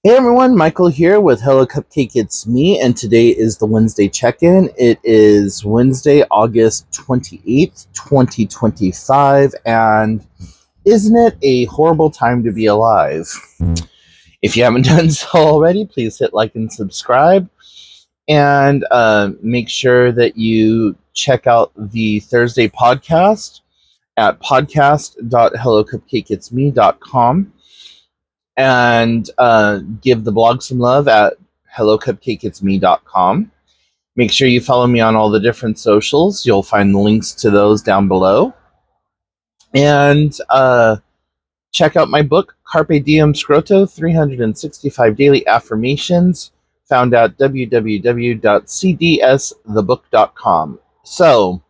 Hey everyone, Michael here with Hello Cupcake It's Me, and today is the Wednesday check-in. It is Wednesday, August 28th, 2025, and isn't it a horrible time to be alive? If you haven't done so already, please hit like and subscribe, and make sure that you check out the Thursday podcast at podcast.hellocupcakeitsme.com and give the blog some love at hellocupcakeitsme.com. Make sure you follow me on all the different socials. You'll find the links to those down below. And check out my book, Carpe Diem Scroto 365 Daily Affirmations, found at www.cdsthebook.com. So,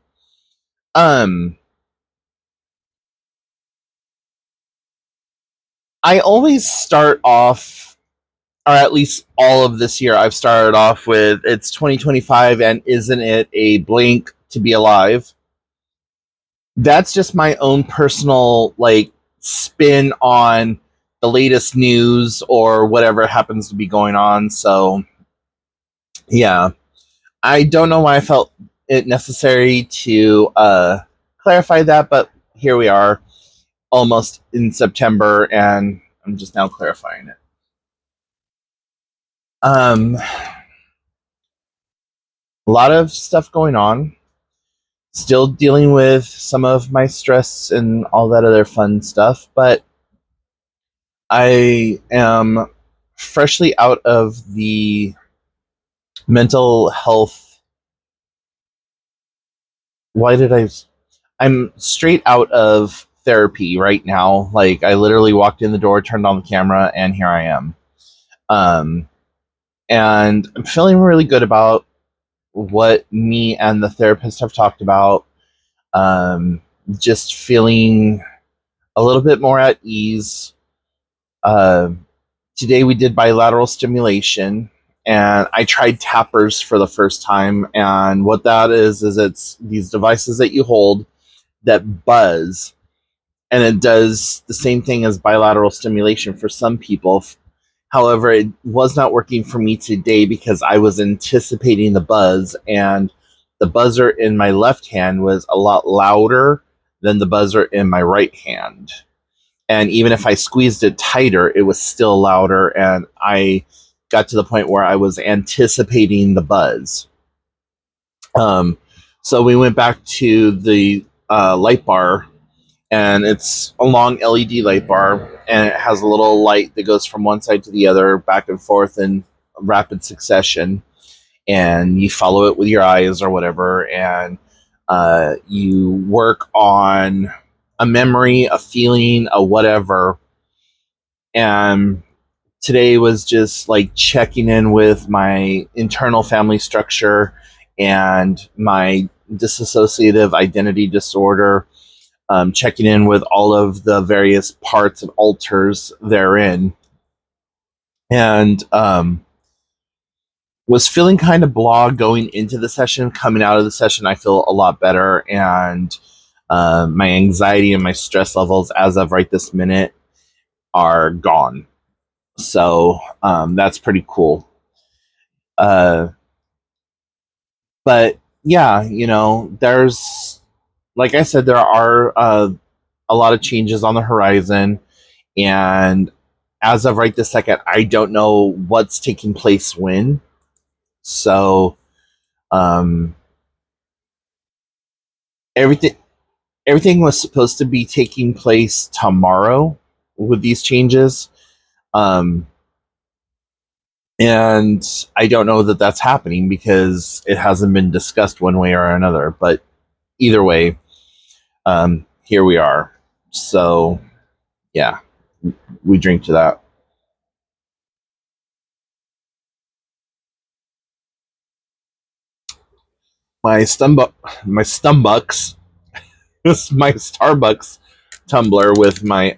um, I always start off, or at least all of this year, I've started off with it's 2025 and isn't it a blink to be alive? That's just my own personal spin on the latest news or whatever happens to be going on. So, yeah, I don't know why I felt it necessary to clarify that, but here we are almost in September and I'm just now clarifying it. A lot of stuff going on. Still dealing with some of my stress and all that other fun stuff, but I am freshly out of the mental health. Why did I? I'm straight out of therapy right now. Like, I literally walked in the door, turned on the camera, and here I am. Um, and I'm feeling really good about what me and the therapist have talked about. Um, just feeling a little bit more at ease. Uh, Today we did bilateral stimulation, and I tried tappers for the first time. And what that is it's these devices that you hold that buzz, and it does the same thing as bilateral stimulation for some people. However, it was not working for me today because I was anticipating the buzz, and the buzzer in my left hand was a lot louder than the buzzer in my right hand. And even if I squeezed it tighter, it was still louder, and I got to the point where I was anticipating the buzz. Um, so we went back to the light bar, and it's a long LED light bar, and it has a little light that goes from one side to the other, back and forth in rapid succession. And you follow it with your eyes or whatever, and you work on a memory, a feeling, a whatever. And today was just like checking in with my internal family structure and my dissociative identity disorder, checking in with all of the various parts and alters therein, and was feeling kind of blah going into the session. Coming out of the session, I feel a lot better, and my anxiety and my stress levels as of right this minute are gone. So that's pretty cool. Uh, but yeah, there's, like I said, there are a lot of changes on the horizon, and as of right this second, I don't know what's taking place when. So um, everything everything was supposed to be taking place tomorrow with these changes. Um, and I don't know that that's happening because it hasn't been discussed one way or another. But either way, here we are. So, yeah, we drink to that. My Stumbuck, my Stumbucks, my Starbucks tumbler with my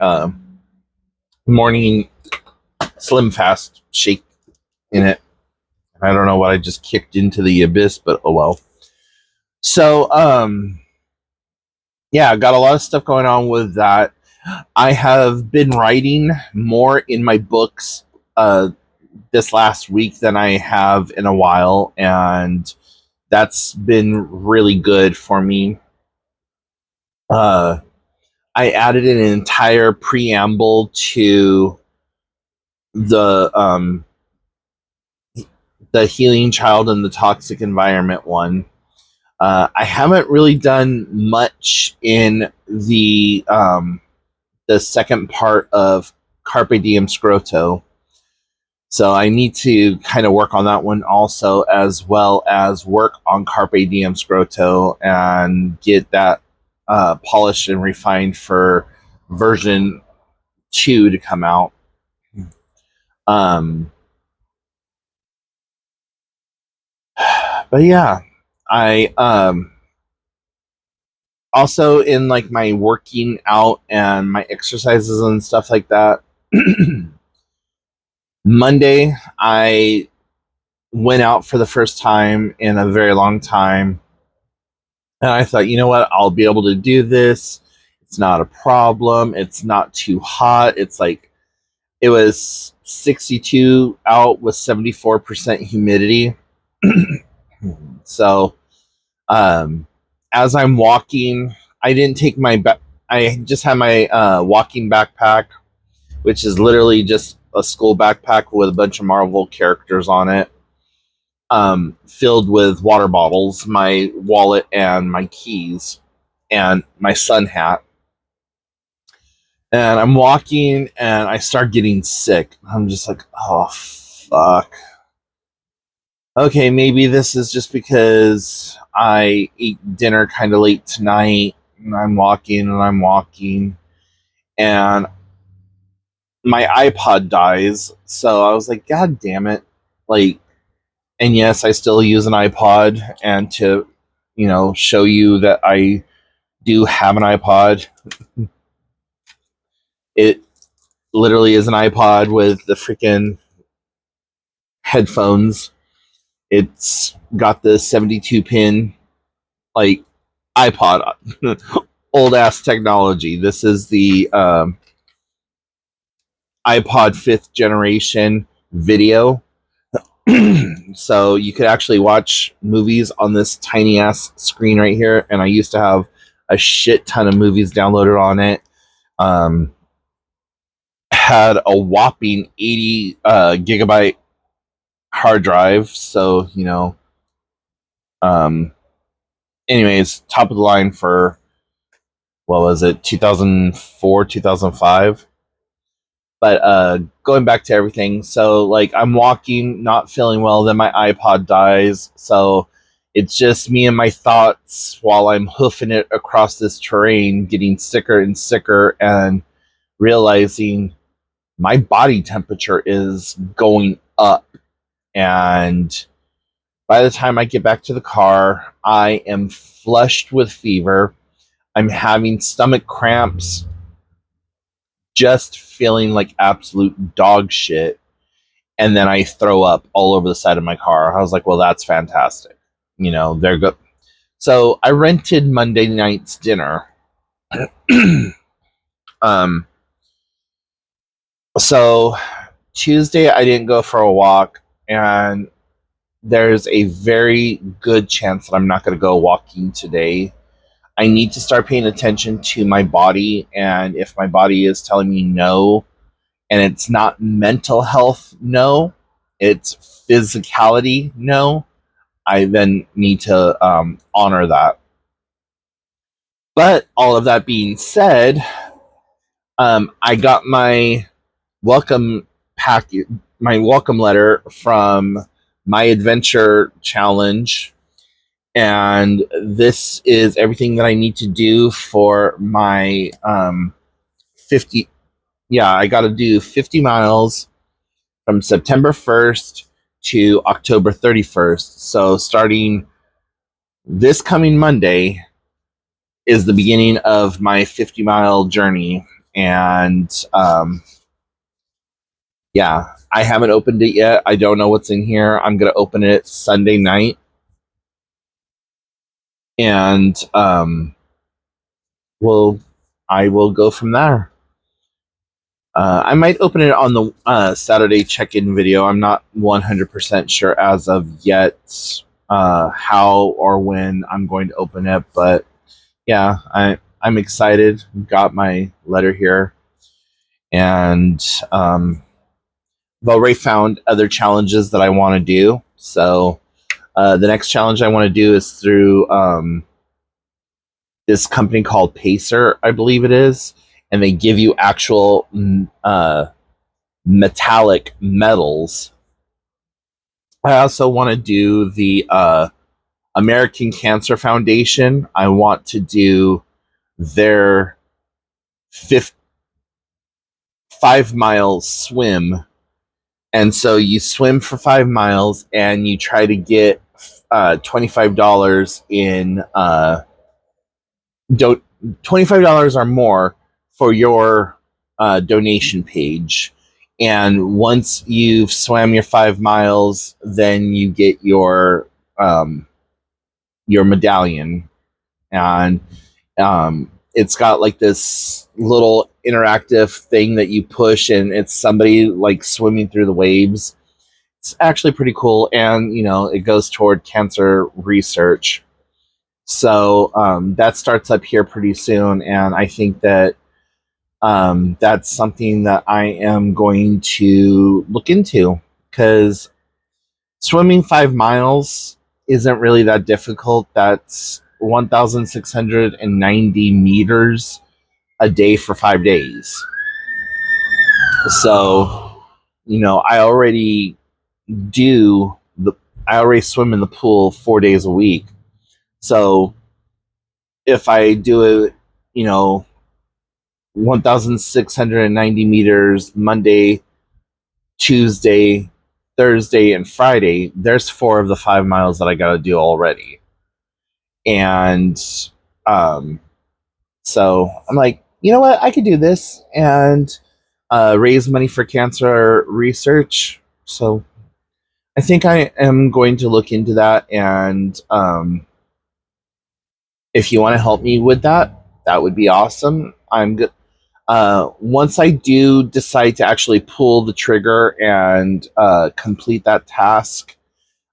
morning Slim Fast shake in it. I don't know what I just kicked into the abyss, but oh well. So, yeah, got a lot of stuff going on with that. I have been writing more in my books this last week than I have in a while, and that's been really good for me. Uh, I added an entire preamble to the the healing child and the toxic environment one. I haven't really done much in the second part of Carpe Diem Scroto. So I need to kind of work on that one also, as well as work on Carpe Diem Scroto and get that polished and refined for version 2 to come out. Um, but yeah, I also in like my working out and my exercises and stuff like that. Monday, I went out for the first time in a very long time. And I thought, you know what? I'll be able to do this. It's not a problem. It's not too hot. It's like it was 62 out with 74% humidity. So, as I'm walking, I didn't take I just had my walking backpack, which is literally just a school backpack with a bunch of Marvel characters on it, filled with water bottles, my wallet, and my keys, and my sun hat. And I'm walking, and I start getting sick. I'm just like, oh, fuck. Okay, maybe this is just because I ate dinner kind of late tonight, and I'm walking, and my iPod dies. So I was like, God damn it. Like, and yes, I still use an iPod, and to, show you that I do have an iPod, it literally is an iPod with the freaking headphones. It's got the 72 pin, like, iPod, old ass technology. This is the iPod 5th generation video. So you could actually watch movies on this tiny ass screen right here. And I used to have a shit ton of movies downloaded on it. Had a whopping 80 gigabyte hard drive. So, um, anyways, top of the line for, what was it, 2004, 2005. But going back to everything, so like I'm walking, not feeling well, then my iPod dies. So it's just me and my thoughts while I'm hoofing it across this terrain, getting sicker and sicker, and realizing my body temperature is going up. And by the time I get back to the car, I am flushed with fever. I'm having stomach cramps, just feeling like absolute dog shit. And then I throw up all over the side of my car. I was like, well, that's fantastic. They're good. So I rented Monday night's dinner. um, so Tuesday I didn't go for a walk, and there's a very good chance that I'm not going to go walking today. I need to start paying attention to my body, and if my body is telling me no, and it's not mental health no, it's physicality no, I then need to honor that. But all of that being said, I got my welcome packet, my welcome letter from my adventure challenge, and this is everything that I need to do for my 50. Yeah, I got to do 50 miles from September 1st to October 31st. So starting this coming Monday is the beginning of my 50-mile journey. And yeah, I haven't opened it yet. I don't know what's in here. I'm going to open it Sunday night. And I will go from there. I might open it on the Saturday check-in video. I'm not 100% sure as of yet how or when I'm going to open it, but yeah, I'm excited. Got my letter here, and I've already found other challenges that I want to do. So the next challenge I want to do is through this company called Pacer, I believe it is, and they give you actual metallic metals. I also want to do the American Cancer Foundation. I want to do their 5 mile swim. And so you swim for 5 miles and you try to get $25 in $25 or more for your donation page. And once you've swam your 5 miles, then you get your medallion, and it's got like this little interactive thing that you push, and it's somebody like swimming through the waves. It's actually pretty cool, and it goes toward cancer research. So that starts up here pretty soon, and I think that that's something that I am going to look into, because swimming 5 miles isn't really that difficult. That's 1,690 meters a day for 5 days. So, I already do the I already swim in the pool 4 days a week. So if I do it, 1,690 meters Monday, Tuesday, Thursday, and Friday, there's 4 of the 5 miles that I got to do already. And so I'm like, you know what? I could do this and raise money for cancer research. So I think I am going to look into that. And if you want to help me with that, that would be awesome. I'm good. Once I do decide to actually pull the trigger and complete that task,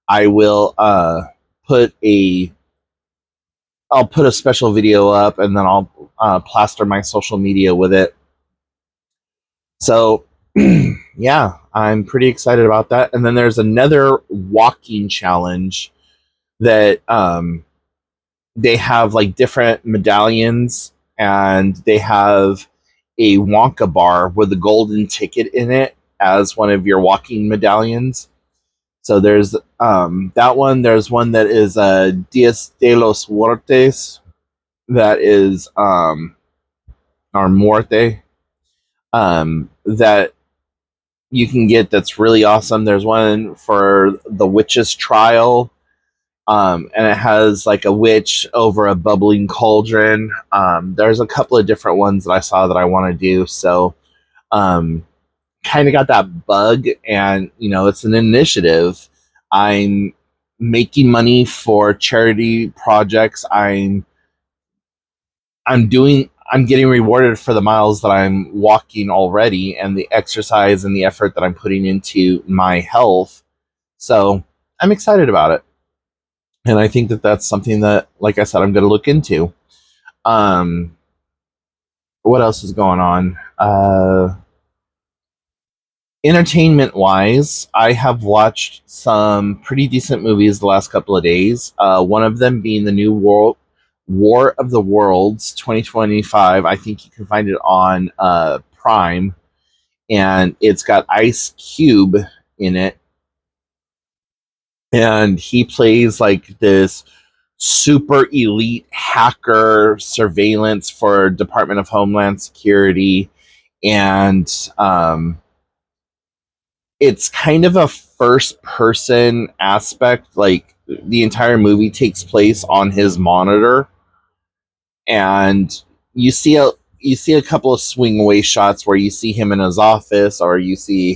I will I'll put a special video up, and then I'll plaster my social media with it. So yeah, I'm pretty excited about that. And then there's another walking challenge that they have like different medallions, and they have a Wonka bar with a golden ticket in it as one of your walking medallions. So there's that one. There's one that is Dias de los Muertes, that is or Muerte, that you can get, that's really awesome. There's one for the witch's trial, and it has like a witch over a bubbling cauldron. There's a couple of different ones that I saw that I want to do. So kind of got that bug, and it's an initiative. I'm making money for charity projects. I'm getting rewarded for the miles that I'm walking already, and the exercise and the effort that I'm putting into my health. So I'm excited about it. And I think that that's something that, like I said, I'm going to look into. What else is going on? Entertainment wise, I have watched some pretty decent movies the last couple of days. One of them being the new War of the Worlds 2025. I think you can find it on Prime, and it's got Ice Cube in it, and he plays like this super elite hacker surveillance for Department of Homeland Security, and it's kind of a first person aspect. Like the entire movie takes place on his monitor, and you see a couple of swing away shots where you see him in his office, or you see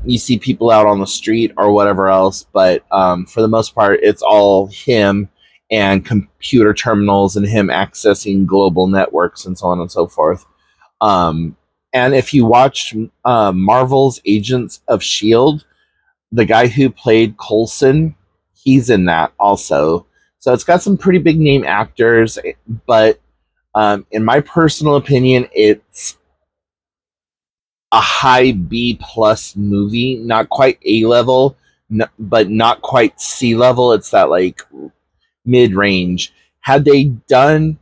you see people out on the street or whatever else. But for the most part, it's all him and computer terminals and him accessing global networks and so on and so forth. Um, and if you watch Marvel's Agents of S.H.I.E.L.D., the guy who played Coulson, he's in that also. So it's got some pretty big name actors, but in my personal opinion, it's a high B plus movie, not quite A level, but not quite C level. It's that like mid range. Had they done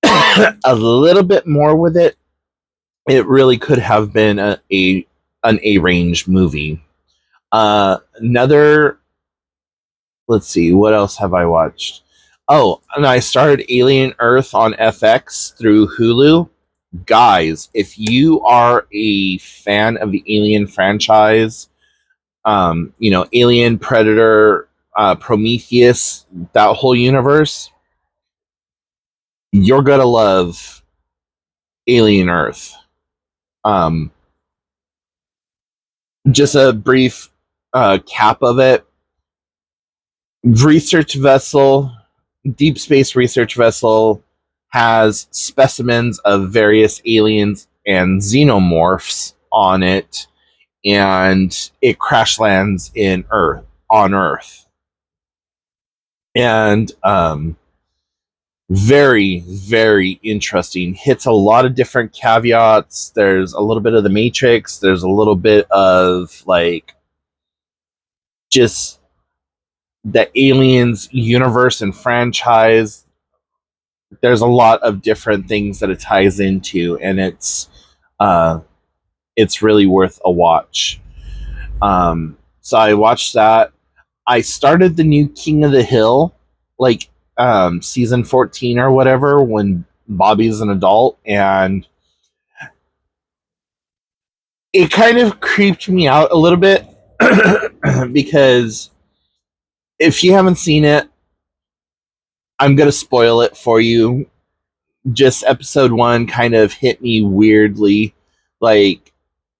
a little bit more with it, it really could have been an A range movie. Another, let's see, what else have I watched? Oh, and I started Alien Earth on FX through Hulu. Guys, if you are a fan of the Alien franchise, Alien, Predator, Prometheus, that whole universe, you're gonna love Alien Earth. Um, just a brief cap of it. Research vessel, deep space research vessel, has specimens of various aliens and xenomorphs on it, and it crash lands on Earth. And very, very interesting. Hits a lot of different caveats. There's a little bit of the Matrix. There's a little bit of like just the Aliens universe and franchise. There's a lot of different things that it ties into, and it's really worth a watch. So I watched that. I started the new King of the Hill, like season 14 or whatever, when Bobby's an adult, and it kind of creeped me out a little bit because if you haven't seen it, I'm gonna spoil it for you. Just episode 1 kind of hit me weirdly. Like,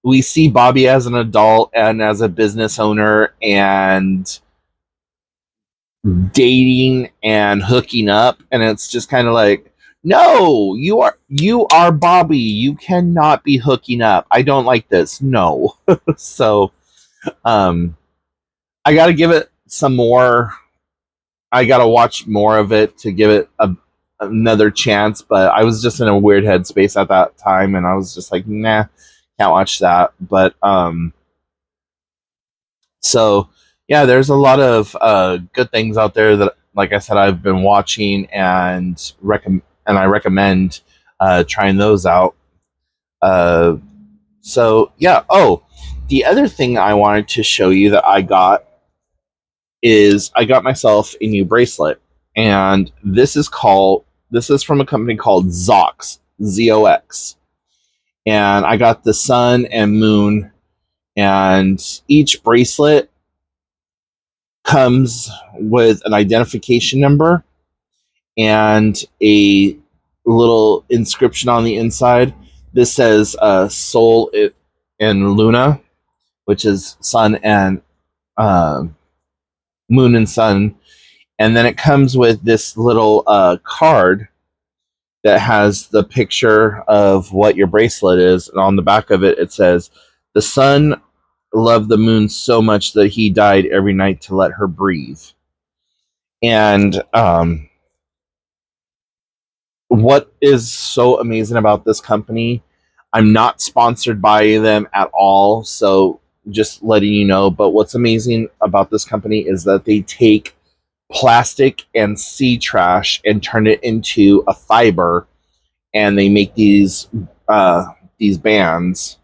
we see Bobby as an adult and as a business owner and dating and hooking up, and it's just kind of like, no, you are Bobby, you cannot be hooking up, I don't like this, no. So I gotta give it some more. I gotta watch more of it to give it another chance, but I was just in a weird headspace at that time, and I was just like, nah, can't watch that. But so yeah, there's a lot of good things out there that, like I said, I've been watching and I recommend trying those out. Uh, so yeah. Oh, the other thing I wanted to show you that I got myself a new bracelet, and this is from a company called Zox, Zox, and I got the sun and moon, and each bracelet comes with an identification number and a little inscription on the inside. This says Sol and Luna, which is sun and uh, moon and sun. And then it comes with this little card that has the picture of what your bracelet is. And on the back of it, it says, "The sun loved the moon so much that he died every night to let her breathe." And what is so amazing about this company, I'm not sponsored by them at all, so just letting you know, but what's amazing about this company is that they take plastic and sea trash and turn it into a fiber, and they make these bands,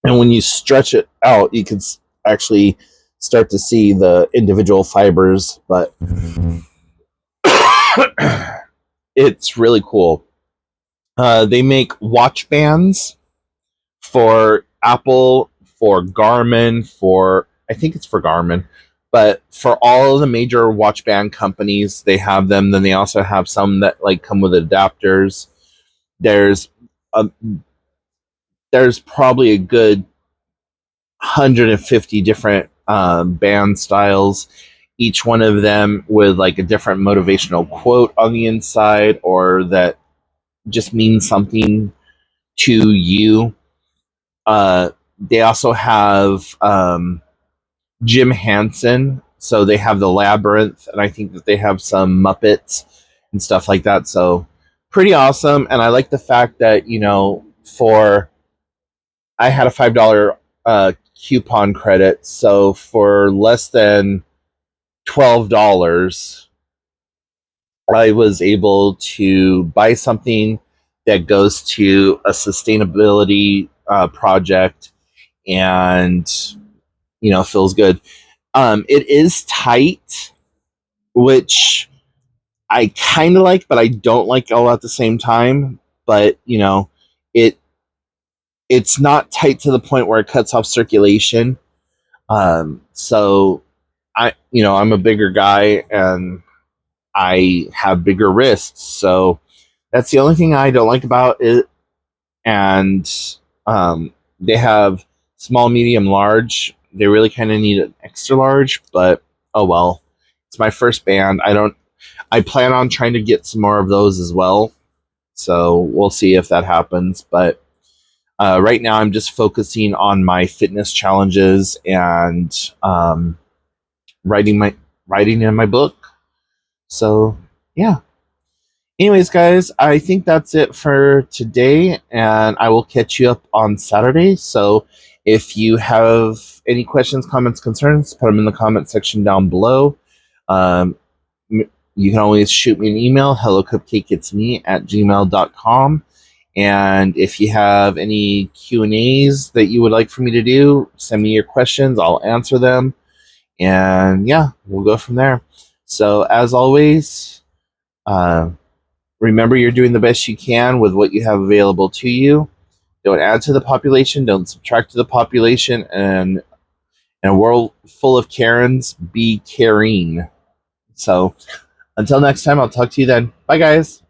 and when you stretch it out, you can actually start to see the individual fibers, but it's really cool. They make watch bands for Apple, for Garmin, for I think it's for Garmin, but for all of the major watch band companies, they have them. Then they also have some that like come with adapters. There's a, there's probably a good 150 different band styles, each one of them with like a different motivational quote on the inside, or that just means something. to you. They also have Jim Henson, so they have the Labyrinth, and I think that they have some Muppets and stuff like that. So pretty awesome, and I like the fact that for I had a $5 coupon credit, so for less than $12, I was able to buy something that goes to a sustainability project, and feels good. It is tight, which I kind of like, but I don't like all at the same time. But it it's not tight to the point where it cuts off circulation. So I'm a bigger guy and I have bigger wrists, so that's the only thing I don't like about it. And they have small, medium, large. They really kind of need an extra large, but oh well. It's my first band. I plan on trying to get some more of those as well. So we'll see if that happens. But right now, I'm just focusing on my fitness challenges and writing in my book. So yeah. Anyways, guys, I think that's it for today, and I will catch you up on Saturday. So if you have any questions, comments, concerns, put them in the comment section down below. Um, you can always shoot me an email, hellocupcakeitsme@gmail.com. And if you have any Q&As that you would like for me to do, send me your questions. I'll answer them. And yeah, we'll go from there. So as always, remember you're doing the best you can with what you have available to you. Don't add to the population. Don't subtract to the population. And in a world full of Karens, be caring. So until next time, I'll talk to you then. Bye, guys.